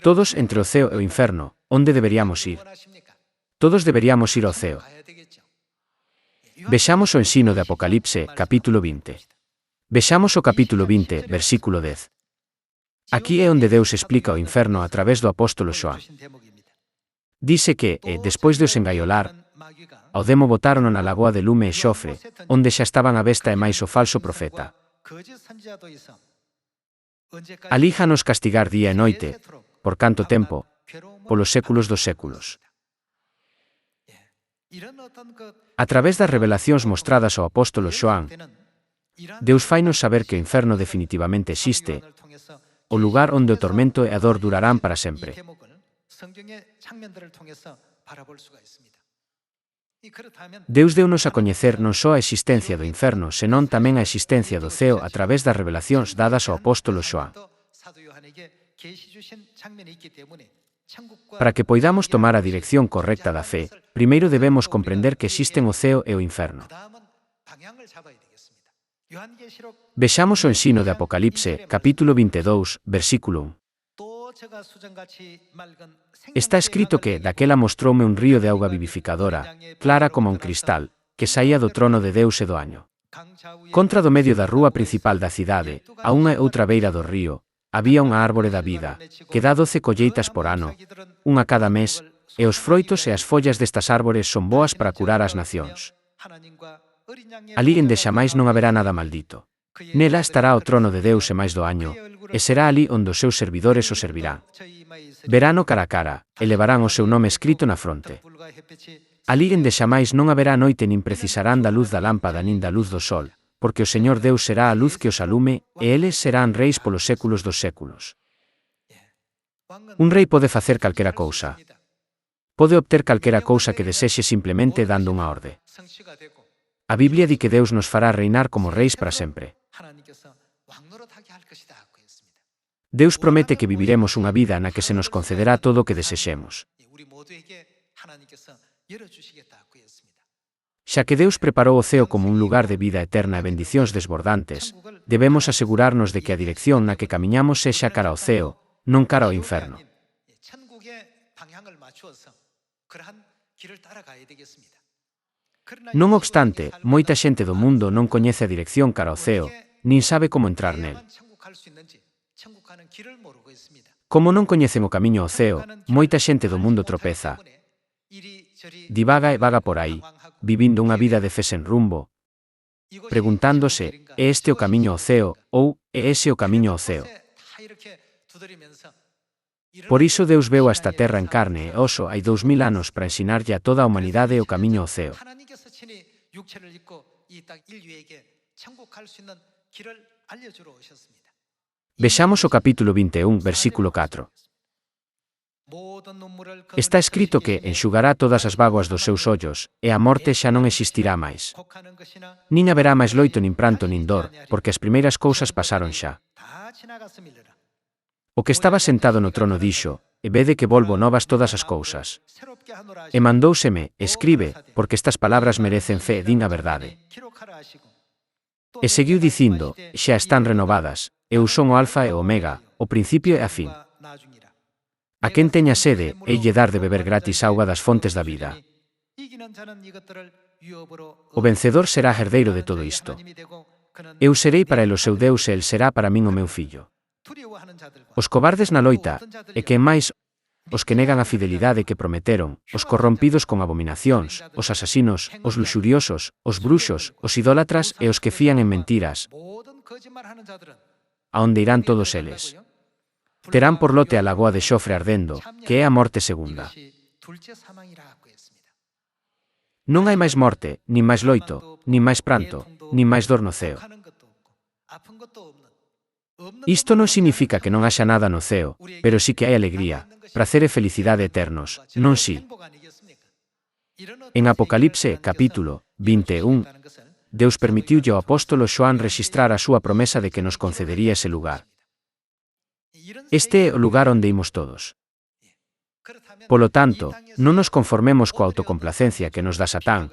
Todos entre o ceo e o inferno, onde deberíamos ir? Todos deberíamos ir ao ceo. Vexamos o ensino de Apocalipse, capítulo 20. Vexamos o capítulo 20, versículo 10. Aquí é onde Deus explica o inferno a través do apóstolo Xoán. Dice que, despois de os engaiolar, ao demo botárono na lagoa de lume e xofre, onde xa estaban a besta e máis o falso profeta. Alíjanos castigar día e noite, por canto tempo, polos séculos dos séculos. A través das revelacións mostradas ao apóstolo Xoán, Deus fainos saber que o inferno definitivamente existe, o lugar onde o tormento e a dor durarán para sempre. Deus deunos a coñecer non só a existencia do inferno, senón tamén a existencia do ceo a través das revelacións dadas ao apóstolo Xoán. Para que poidamos tomar a dirección correcta da fe, primeiro debemos comprender que existen o ceo e o inferno. Vexamos o ensino de Apocalipse, capítulo 22, versículo 1. Está escrito que, daquela mostroume un río de auga vivificadora, clara como un cristal, que saía do trono de Deus e do año. Contra do medio da rúa principal da cidade, a unha e outra beira do río, había unha árbore da vida, que dá 12 colleitas por ano, unha cada mes, e os froitos e as follas destas árbores son boas para curar as nacións. Alí ende xamais non haberá nada maldito. Nela estará o trono de Deus e máis do año, e será ali onde os seus servidores o servirán. Verano cara a cara, e levarán o seu nome escrito na fronte. Alí ende xamais non haberá noite nin precisarán da luz da lámpada nin da luz do sol, porque o Señor Deus será a luz que os alume, e eles serán reis polos séculos dos séculos. Un rei pode facer calquera cousa. Pode obter calquera cousa que desexe simplemente dando unha orde. A Biblia di que Deus nos fará reinar como reis para sempre. Deus promete que viviremos unha vida na que se nos concederá todo o que desexemos. Xa que Deus preparou o ceo como un lugar de vida eterna e bendicións desbordantes, debemos asegurarnos de que a dirección na que camiñamos sexa cara ao ceo, non cara ao inferno. Non obstante, moita xente do mundo non coñece a dirección cara ao ceo, nin sabe como entrar nel. Como non coñecen o camiño ao ceo, moita xente do mundo tropeza, divaga e vaga por aí, vivindo unha vida de fe sen rumbo, preguntándose, é este o camiño ao ceo, ou é ese o camiño ao ceo? Por iso Deus veu a esta terra en carne e oso hai 2000 anos para ensinarlle a toda a humanidade o camiño ao ceo. Vexamos o capítulo 21, versículo 4. Está escrito que enxugará todas as bágoas dos seus ollos, e a morte xa non existirá máis. Nin haberá máis loito nin pranto nin dor, porque as primeiras cousas pasaron xa. O que estaba sentado no trono dixo, e vede que volvo novas todas as cousas. E mandóuseme, escribe, porque estas palabras merecen fe e din a verdade. E seguiu dicindo, xa están renovadas, eu son o alfa e o omega, o principio e a fin. A quen teña sede, elle dar de beber gratis auga das fontes da vida. O vencedor será herdeiro de todo isto. Eu serei para el o seu Deus e el será para min o meu fillo. Os cobardes na loita, e quen máis, os que negan a fidelidade que prometeron, os corrompidos con abominacións, os asasinos, os luxuriosos, os bruxos, os idólatras e os que fían en mentiras, aonde irán todos eles? Terán por lote a lagoa de xofre ardendo, que é a morte segunda. Non hai máis morte, nin máis loito, nin máis pranto, nin máis dor no ceo. Isto non significa que non haxa nada no ceo, pero sí que hai alegría, prazer e felicidade eternos, non si. En Apocalipse, capítulo 21, Deus permitiulle ao apóstolo Xoán rexistrar a súa promesa de que nos concedería ese lugar. Este é o lugar onde imos todos. Polo tanto, non nos conformemos coa autocomplacencia que nos dá Satán,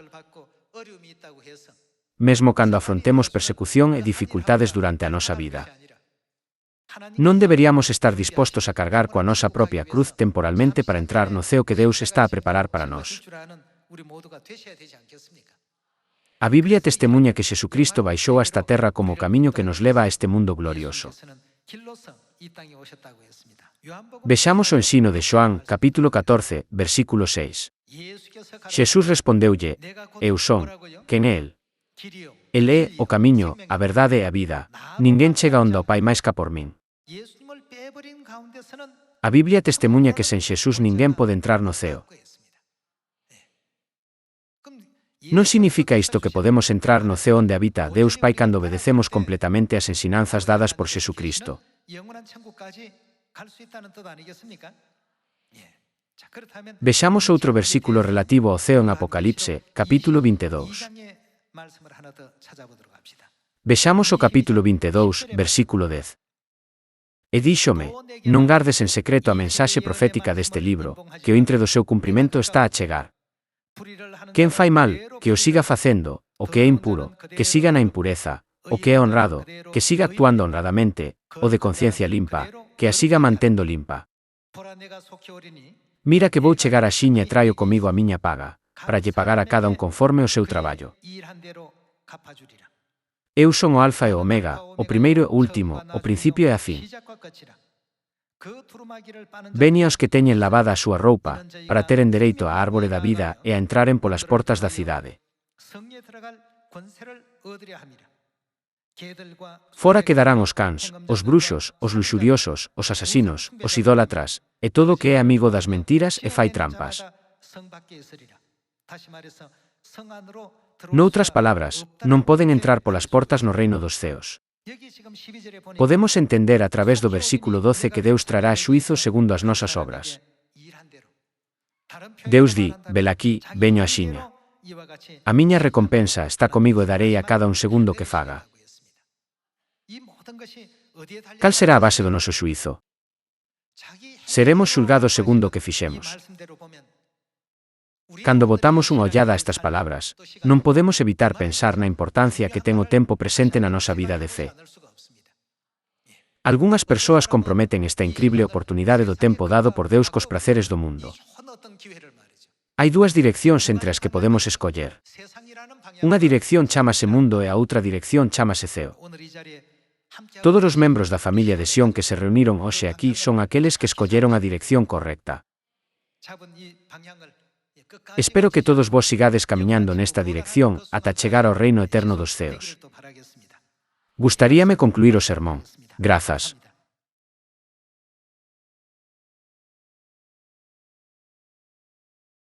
mesmo cando afrontemos persecución e dificultades durante a nosa vida. Non deberíamos estar dispostos a cargar coa nosa propia cruz temporalmente para entrar no ceo que Deus está a preparar para nós. A Biblia testemunha que Xesucristo baixou a esta terra como o camiño que nos leva a este mundo glorioso. Vexamos o ensino de Xoán, capítulo 14, versículo 6. Xesús respondeulle: Eu son, quen é el? El é o camiño, a verdade e a vida. Ninguén chega onde o Pai máis ca por min. A Biblia testemuña que sen Xesús ninguén pode entrar no ceo. Non significa isto que podemos entrar no ceo onde habita Deus Pai cando obedecemos completamente as ensinanzas dadas por Xesucristo. Vexamos outro versículo relativo ao ceo en Apocalipse, capítulo 22. Vexamos o capítulo 22, versículo 10. E díxome: non gardes en secreto a mensaxe profética deste libro, que o intre do seu cumprimento está a chegar. Quen fai mal, que o siga facendo; o que é impuro, que siga na impureza; o que é honrado, que siga actuando honradamente; o de conciencia limpa, que a siga mantendo limpa. Mira que vou chegar axiña e traio comigo a miña paga, para lle pagar a cada un conforme o seu traballo. Eu son o Alfa e o Omega, o primeiro e o último, o principio e a fin. Veni aos que teñen lavada a súa roupa, para teren dereito á árbore da vida e a entraren polas portas da cidade. Fora quedarán os cans, os bruxos, os luxuriosos, os asasinos, os idólatras, e todo o que é amigo das mentiras e fai trampas. Noutras palabras, non poden entrar polas portas no reino dos ceos. Podemos entender a través do versículo 12 que Deus trará xuízo segundo as nosas obras. Deus di: velaquí, veño axiña. A miña recompensa está comigo e darei a cada un segundo que faga. Cal será a base do noso xuízo? Seremos xulgados segundo o que fixemos. Cando botamos unha ollada a estas palabras, non podemos evitar pensar na importancia que ten o tempo presente na nosa vida de fe. Algunhas persoas comprometen esta incrible oportunidade do tempo dado por Deus cos praceres do mundo. Hai dúas direccións entre as que podemos escoller. Unha dirección chámase mundo e a outra dirección chámase ceo. Todos os membros da familia de Sion que se reuniron hoxe aquí son aqueles que escolleron a dirección correcta. Espero que todos vos sigades camiñando nesta dirección ata chegar ao reino eterno dos ceos. Gustaríame concluir o sermón. Grazas.